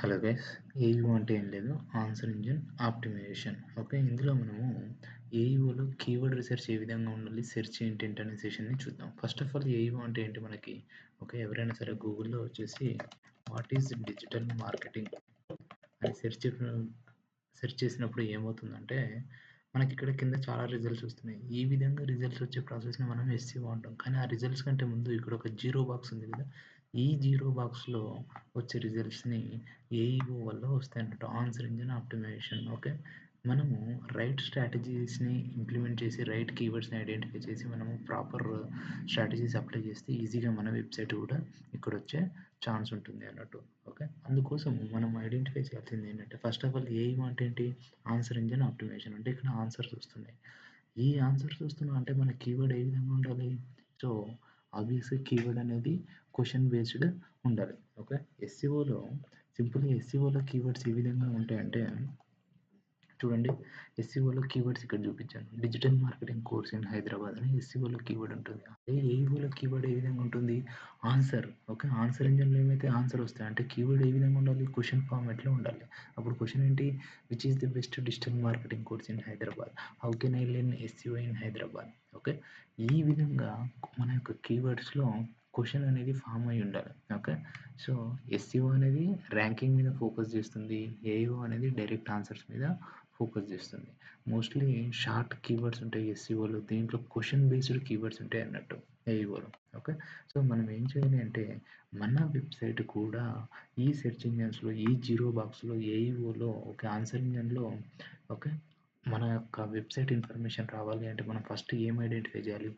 Hello guys. AEO అంటే ఏం లేదు, ఆన్సర్ ఇంజిన్ ఆప్టిమైజేషన్. ఓకే, ఇందులో మనము ఏఈఓలో కీవర్డ్ రీసెర్చ్ ఏ విధంగా ఉండాలి, సెర్చ్ ఇంటెంట్ అనే సెషన్ని చూద్దాం. ఫస్ట్ ఆఫ్ ఆల్ ఏఈఓ అంటే ఏంటి మనకి? ఓకే, ఎవరైనా సరే గూగుల్లో వచ్చేసి వాట్ ఈజ్ డిజిటల్ మార్కెటింగ్ అని సెర్చ్ చేసినప్పుడు ఏమవుతుందంటే మనకి ఇక్కడ కింద చాలా రిజల్ట్స్ వస్తున్నాయి. ఈ విధంగా రిజల్ట్స్ వచ్చే ప్రాసెస్ని మనం ఎస్సీఓ అంటాం. కానీ ఆ రిజల్ట్స్ కంటే ముందు ఇక్కడ ఒక జీరో బాక్స్ ఉంది కదా, ఈ జీరో బాక్స్లో వచ్చే రిజల్ట్స్ని ఏఈఓ వల్ల వస్తాయన్నట్టు, ఆన్సర్ ఇంజిన్ ఆప్టిమైజేషన్. ఓకే, మనము రైట్ స్ట్రాటజీస్ని ఇంప్లిమెంట్ చేసి రైట్ కీవర్డ్స్ని ఐడెంటిఫై చేసి మనము ప్రాపర్ స్ట్రాటజీస్ అప్లై చేస్తే ఈజీగా మన వెబ్సైట్ కూడా ఇక్కడ వచ్చే ఛాన్స్ ఉంటుంది అన్నట్టు. ఓకే, అందుకోసం మనం ఐడెంటిఫై చేయాల్సింది ఏంటంటే ఫస్ట్ ఆఫ్ ఆల్ ఏఈఓ అంటే ఏంటి? Answer engine optimisation. అంటే ఇక్కడ ఆన్సర్స్ వస్తున్నాయి. ఈ ఆన్సర్స్ వస్తున్నాయి అంటే మన కీవర్డ్ ఏ విధంగా ఉండాలి? సో ఆబ్వియస్గా కీవర్డ్ అనేది క్వశ్చన్ బేస్డ్ ఉండాలి. ఓకే, ఎస్సీఓలో సింపుల్గా ఎస్సీఓలో కీవర్డ్స్ ఏ విధంగా ఉంటాయంటే చూడండి, ఎస్సీఓలో కీవర్డ్స్ ఇక్కడ చూపించాను. Digital marketing course in Hyderabad అని ఎస్సీఓలో కీవర్డ్ ఉంటుంది. అదే ఏఈఓలో కీవర్డ్ ఏ విధంగా ఉంటుంది? ఆన్సర్. ఓకే, ఆన్సర్ ఇంజిన్లో ఏమైతే ఆన్సర్ వస్తాయి అంటే కీవర్డ్ ఏ విధంగా ఉండాలి? క్వశ్చన్ ఫార్మాట్లో ఉండాలి. అప్పుడు క్వశ్చన్ ఏంటి? Which is the best digital marketing course in Hyderabad, how can I learn SCO in Hyderabad. Okay, ఈ విధంగా మన యొక్క కీవర్డ్స్లో క్వశ్చన్ అనేది ఫామ్ అయి ఉండాలి. ఓకే, సో ఎస్సీఓ అనేది ర్యాంకింగ్ మీద ఫోకస్ చేస్తుంది, ఏఈఓ అనేది డైరెక్ట్ ఆన్సర్స్ మీద ఫోకస్ చేస్తుంది. మోస్ట్లీ షార్ట్ కీవర్డ్స్ ఉంటాయి ఎస్సీఓలో, దీంట్లో క్వశ్చన్ బేస్డ్ కీవర్డ్స్ ఉంటాయి అన్నట్టు ఏఈఓలో. ఓకే, సో మనం ఏం చేయాలి అంటే మన వెబ్సైట్ కూడా ఈ సెర్చ్ ఇంజన్స్లో, ఈ జీరో బాక్స్లో, ఏఈఓలో, ఓకే, ఆన్సర్ ఇంజన్లో, ఓకే, మన యొక్క వెబ్సైట్ ఇన్ఫర్మేషన్ రావాలి అంటే మనం ఫస్ట్ ఏం ఐడెంటిఫై చేయాలి?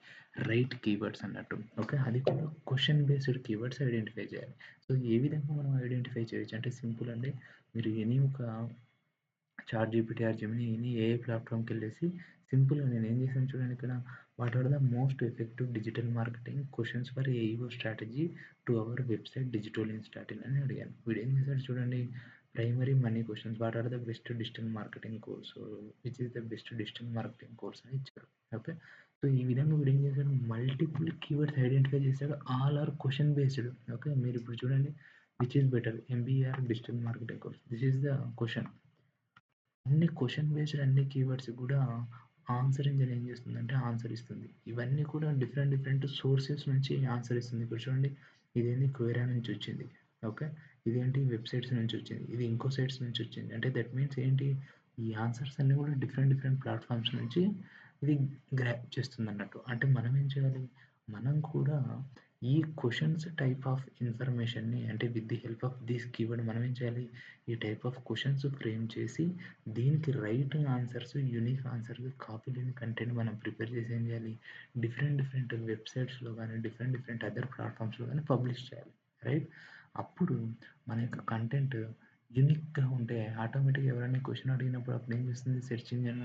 రైట్ కీవర్డ్స్ అన్నట్టు. ఓకే, అది కూడా క్వశ్చన్ బేస్డ్ కీవర్డ్స్ ఐడెంటిఫై చేయాలి. సో ఏ విధంగా మనం ఐడెంటిఫై చేయొచ్చు అంటే సింపుల్ అండి. మీరు ఎనీ ఒక ChatGPT or Gemini any AI ప్లాట్ఫామ్కి వెళ్ళేసి సింపుల్గా నేను ఏం చేశాను చూడండి, ఇక్కడ what are the most effective digital marketing questions for AEO strategy to our website digital in starting అని అడిగాను. వీడు ఏం చేశాడు చూడండి, primary money questions, what are the best digital marketing course, which is the best digital marketing course అని ఇచ్చారు. Okay, so ఈ విధంగా వీడు ఏం చేశాడు, మల్టిపుల్ కీవర్డ్స్ ఐడెంటిఫై చేశాడు, all are question based. Okay, మీరు ఇప్పుడు చూడండి, which is better MBR digital marketing course, this is the question. అన్ని క్వశ్చన్ బేస్డ్ అన్ని కీవర్డ్స్ కూడా ఆన్సర్ ఇంజిన్ ఏం చేస్తుందంటే ఆన్సర్ ఇస్తుంది. ఇవన్నీ కూడా డిఫరెంట్ డిఫరెంట్ సోర్సెస్ నుంచి ఆన్సర్ ఇస్తుంది. ఇక్కడ చూడండి, ఇదేంటి క్వేరా నుంచి వచ్చింది. ఓకే, ఇదేంటి వెబ్సైట్స్ నుంచి వచ్చింది, ఇది ఇంకో సైట్స్ నుంచి వచ్చింది. అంటే దట్ మీన్స్ ఏంటి, ఈ ఆన్సర్స్ అన్నీ కూడా డిఫరెంట్ డిఫరెంట్ ప్లాట్ఫామ్స్ నుంచి ఇది గ్రాప్ చేస్తుంది అన్నట్టు. అంటే మనం ఏం చేయాలి, మనం కూడా ఈ క్వశ్చన్స్ టైప్ ఆఫ్ ఇన్ఫర్మేషన్ని అంటే with the help of this keyword మనం ఏం చేయాలి, ఈ టైప్ ఆఫ్ క్వశ్చన్స్ ఫ్రేమ్ చేసి దీనికి right answers, unique answers, copy లేని కంటెంట్ మనం ప్రిపేర్ చేసి ఏం చేయాలి, డిఫరెంట్ డిఫరెంట్ వెబ్సైట్స్లో కానీ డిఫరెంట్ డిఫరెంట్ అదర్ ప్లాట్ఫామ్స్లో కానీ పబ్లిష్ చేయాలి. రైట్, అప్పుడు మన యొక్క కంటెంట్ యూనిక్గా ఉంటే ఆటోమేటిక్గా ఎవరైనా క్వశ్చన్ అడిగినప్పుడు అప్పుడు ఏం చేస్తుంది సెర్చ్ ఇంజిన్,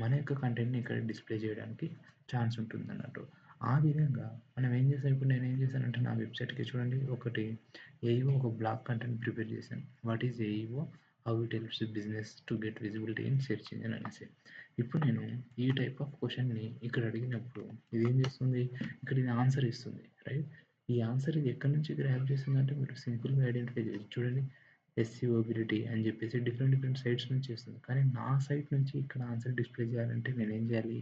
మన యొక్క కంటెంట్ని ఇక్కడ డిస్ప్లే చేయడానికి ఛాన్స్ ఉంటుంది అన్నట్టు. ఆ విధంగా మనం ఏం చేసాం, ఇప్పుడు నేను ఏం చేశానంటే నా వెబ్సైట్కి చూడండి, ఒకటి ఏఈఓ ఒక బ్లాగ్ కంటెంట్ ప్రిపేర్ చేశాను. What is AEO, how it helps business to get visibility in search engine అనేసి. ఇప్పుడు నేను ఈ టైప్ ఆఫ్ క్వశ్చన్ని ఇక్కడ అడిగినప్పుడు ఇది ఏం చేస్తుంది, ఇక్కడ ఇది ఆన్సర్ ఇస్తుంది. రైట్, ఈ ఆన్సర్ ఇది ఎక్కడి నుంచి గ్రాప్ చేస్తుందంటే మీరు సింపుల్గా ఐడెంటిఫై చేయొచ్చు. చూడండి, ఎస్సీఓబిలిటీ అని చెప్పేసి డిఫరెంట్ డిఫరెంట్ సైట్స్ నుంచి చేస్తుంది. కానీ నా సైట్ నుంచి ఇక్కడ ఆన్సర్ డిస్ప్లే చేయాలంటే నేను ఏం చేయాలి,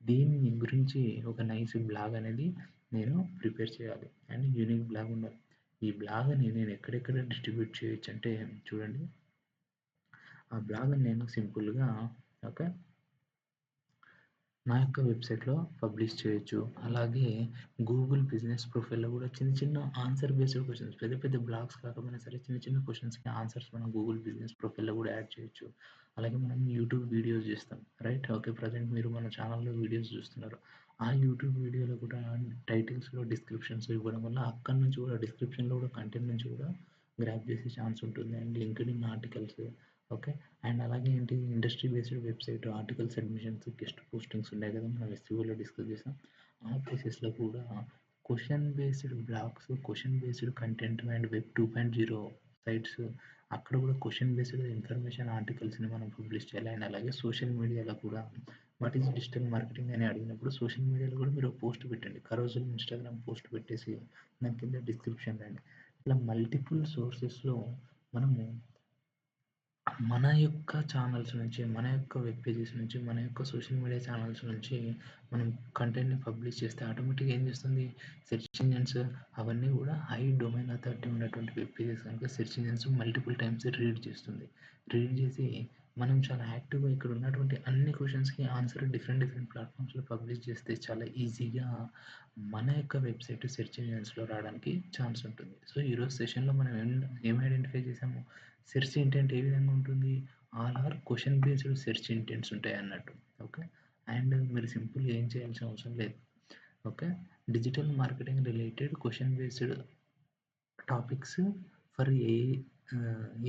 దీని గురించి ఒక నైస్ బ్లాగ్ అనేది నేను ప్రిపేర్ చేయాలి అండ్ యూనిక్ బ్లాగ్ ఉండాలి. ఈ బ్లాగ్ని నేను ఎక్కడెక్కడ డిస్ట్రిబ్యూట్ చేయొచ్చు అంటే చూడండి, ఆ బ్లాగ్ని నేను సింపుల్గా ఓకే నా యొక్క వెబ్సైట్లో పబ్లిష్ చేయొచ్చు. అలాగే గూగుల్ బిజినెస్ ప్రొఫైల్‌లో కూడా చిన్న చిన్న ఆన్సర్ బేస్డ్ క్వెషన్స్, పెద్ద పెద్ద బ్లాగ్స్ కాకపోయినా సరే చిన్న చిన్న క్వెషన్స్‌కి ఆన్సర్స్ మనం గూగుల్ బిజినెస్ ప్రొఫైల్‌లో కూడా యాడ్ చేయొచ్చు. అలాగే మనం యూట్యూబ్ వీడియోస్ చేస్తాం. రైట్, ఓకే, ప్రజెంట్ మీరు మన ఛానల్‌లో వీడియోస్ చూస్తున్నారు. ఆ యూట్యూబ్ వీడియోలో కూడా టైటిల్స్‌లో డిస్క్రిప్షన్స్ ఇవ్వడం వల్ల అక్కడి నుంచి కూడా డిస్క్రిప్షన్‌లో కూడా కంటెంట్ నుంచి కూడా గ్రాబ్ చేసే ఛాన్స్ ఉంటుంది. And LinkedIn articles, okay, and అలాగే ఏంటి industry based website articles admissions guest postings ఉన్నాయి కదా, మనం ఎస్సీఓలో డిస్కస్ చేసాం. ఆ ప్లేసెస్లో కూడా question based blogs, question based content and web 2.0 sites, అక్కడ కూడా క్వశ్చన్ బేస్డ్ ఇన్ఫర్మేషన్ ఆర్టికల్స్ని మనం పబ్లిష్ చేయాలి. అండ్ అలాగే సోషల్ మీడియాలో కూడా వాట్ ఈస్ డిజిటల్ మార్కెటింగ్ అని అడిగినప్పుడు సోషల్ మీడియాలో కూడా మీరు పోస్ట్ పెట్టండి. కరోజుల్ ఇన్స్టాగ్రామ్ పోస్ట్ పెట్టేసి దాని కింద డిస్క్రిప్షన్ రండి. ఇట్లా మల్టిపుల్ సోర్సెస్లో మనము మన యొక్క ఛానల్స్ నుంచి, మన యొక్క వెబ్ పేజెస్ నుంచి, మన యొక్క సోషల్ మీడియా ఛానల్స్ నుంచి మనం కంటెంట్‌ని పబ్లిష్ చేస్తే ఆటోమేటిక్‌గా ఏం చేస్తుంది, సెర్చ్ ఇంజిన్స్ అవన్నీ కూడా హై డొమైన్ అథారిటీ ఉన్నటువంటి వెబ్ పేజెస్ కనుక search engines multiple times read చేస్తుంది. రీడ్ చేసి మనం చాలా యాక్టివ్‌గా ఇక్కడ ఉన్నటువంటి అన్ని క్వెషన్స్‌కి ఆన్సర్ డిఫరెంట్ డిఫరెంట్ ప్లాట్‌ఫామ్స్‌లో పబ్లిష్ చేస్తే చాలా ఈజీగా మన యొక్క వెబ్‌సైట్ సెర్చ్ ఇంజిన్స్‌లో రావడానికి ఛాన్స్ ఉంటుంది. సో, ఈరోజు సెషన్‌లో మనం ఏం ఐడెంటిఫై చేసాము, సెర్చ్ ఇంటెంట్ ఏ విధంగా ఉంటుంది, all are question based search intents ఉంటాయన్నట్టు. ఓకే. అండ్ మీరు సింపుల్‌గా ఏం చేయాల్సిన అవసరం లేదు. Okay. Digital marketing related question based topics for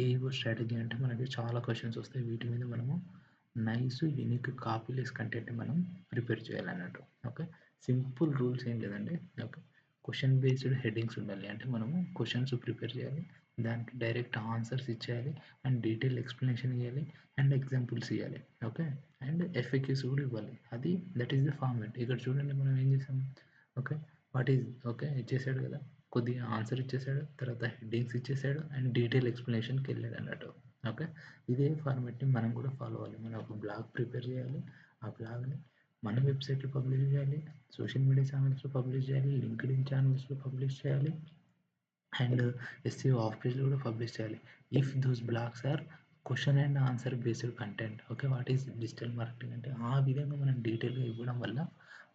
AEO strategy అంటే మనకి చాలా క్వెషన్స్ వస్తాయి. వీటి మీద మనము నైస్ యూనిక్ కాపీలెస్ కంటెంట్‌ని మనం ప్రిపేర్ చేయాలన్నట్టు. ఓకే. సింపుల్ రూల్స్ ఏం లేదండి. ఓకే. క్వెషన్ బేస్డ్ హెడ్డింగ్స్ ఉండాలి. అంటే మనము క్వెషన్స్ ప్రిపేర్ చేయాలి. దానికి డైరెక్ట్ ఆన్సర్స్ ఇచ్చేయాలి. అండ్ డీటెయిల్ ఎక్స్‌ప్లనేషన్ ఇయ్యాలి. అండ్ ఎగ్జాంపుల్స్ ఇయ్యాలి. ఓకే. అండ్ ఎఫ్‌ఏక్యూస్ కూడా ఇవ్వాలి. అది దట్ ఈస్ ద ఫార్మాట్. ఇక్కడ చూడండి మనం ఏం చేసాం. ఓకే. What is okay. ఇచ్చేసాడు కదా! కొద్దిగా ఆన్సర్ ఇచ్చేసాడు. తర్వాత హెడ్డింగ్స్ ఇచ్చేసాడు. అండ్ డీటెయిల్ ఎక్స్‌ప్లనేషన్‌కెళ్ళాడన్నట్టు. ఓకే. ఇదే ఫార్మాట్‌ని మనం కూడా ఫాలో అవ్వాలి. మనం ఒక బ్లాగ్ ప్రిపేర్ చేయాలి. ఆ బ్లాగ్‌ని మన వెబ్‌సైట్‌లో పబ్లిష్ చేయాలి. సోషల్ మీడియా ఛానల్స్‌లో పబ్లిష్ చేయాలి. లింక్డ్ఇన్ ఛానల్స్‌లో పబ్లిష్ చేయాలి. అండ్ ఎస్సీఓ ఆఫ్ పేజ్‌లో కూడా పబ్లిష్ చేయాలి. If those blogs are question and answer based content. Okay. What is digital marketing అంటే ఆ విధంగా మనం డీటెయిల్‌గా ఇవ్వడం వల్ల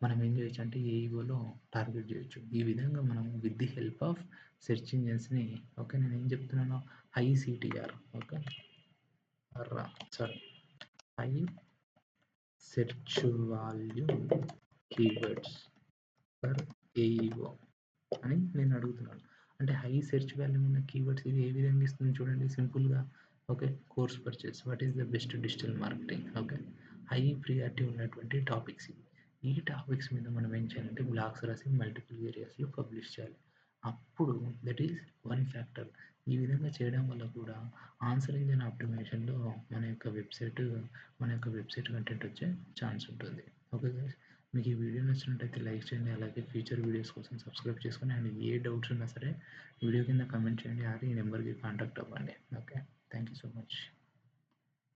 మనం ఏం చేయొచ్చు అంటే ఏఈఓలో టార్గెట్ చేయొచ్చు. ఈ విధంగా మనం with the help of search ఇంజిన్స్‌ని ఓకే. నేనేం చెప్తున్నాను, high CTR okay. Or sorry high search volume keywords for AEO అని నేను అడుగుతున్నాను. అంటే హై సెర్చ్ వాల్యూమ్ ఉన్న కీవర్డ్స్ ఇది ఏ విధంగా ఇస్తుంది చూడండి సింపుల్‌గా. Okay. Course purchase. What is the best digital marketing. Okay. High priority ఉన్నటువంటి టాపిక్స్ ఇవి. ఈ టాపిక్స్ మీద మనం ఏం చేయాలంటే బ్లాగ్స్ రాసి మల్టిపుల్ ఏరియాస్‌లో పబ్లిష్ చేయాలి. అప్పుడు దట్ ఈస్ వన్ ఫ్యాక్టర్. ఈ విధంగా చేయడం వల్ల కూడా ఆన్సర్ ఇంజిన్ ఆప్టిమైజేషన్‌లో మన యొక్క వెబ్‌సైట్ కంటెంట్ వచ్చే ఛాన్స్ ఉంటుంది. Okay guys. మీకు ఈ వీడియో నచ్చినట్టయితే లైక్ చేయండి. అలాగే ఫ్యూచర్ వీడియోస్ కోసం సబ్స్క్రైబ్ చేసుకొని అండ్ ఏ డౌట్స్ ఉన్నా సరే వీడియో కింద కామెంట్ చేయండి. ఈ నెంబర్‌కి కాంటాక్ట్ అవ్వండి. Okay. Thank you so much.